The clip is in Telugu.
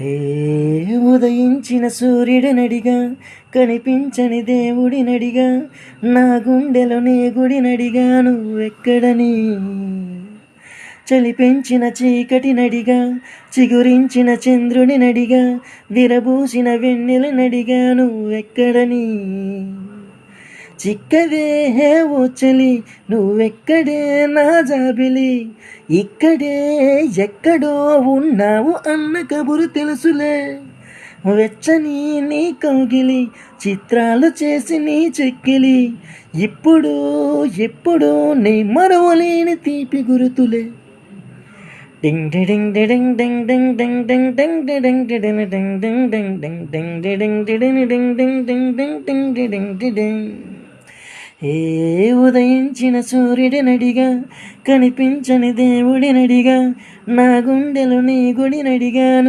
హే ఉదయించిన సూర్యుడినడిగా, కనిపించని దేవుడినడిగా, నా గుండెలో నీ గుడినడిగా, నువ్వెక్కడని. చలి పెంచిన చీకటినడిగా, చిగురించిన చంద్రుడినడిగా, విరబూసిన వెన్నెలనడిగా, నువ్వెక్కడని. చిక్కవే ఓ చలి, నువ్వెక్కడే నా జాబిలి, ఇక్కడే ఎక్కడో ఉన్నావు అన్న కబురు తెలుసులే. వెచ్చని నీ కౌగిలి, చిత్రాలు చేసి నీ చెక్కిలి, ఇప్పుడు ఎప్పుడు నీ మరవలేని తీపి గురుతులే. డింగ్ డిడింగ్ డిడింగ్ డింగ్ డింగ్ డింగ్ డింగ్ డింగ్ డిడింగ్ డిడింగ్ డింగ్ డింగ్ డింగ్ డింగ్ డింగ్ డిడింగ్ డిడింగ్ డింగ్ డింగ్ డింగ్ డింగ్ డింగ్ డిడింగ్ డిడింగ్. ఏ ఉదయించిన సూర్యుడినడిగా, కనిపించని దేవుడినడిగా, నా గుండెలో నీ గుడినడిగాను.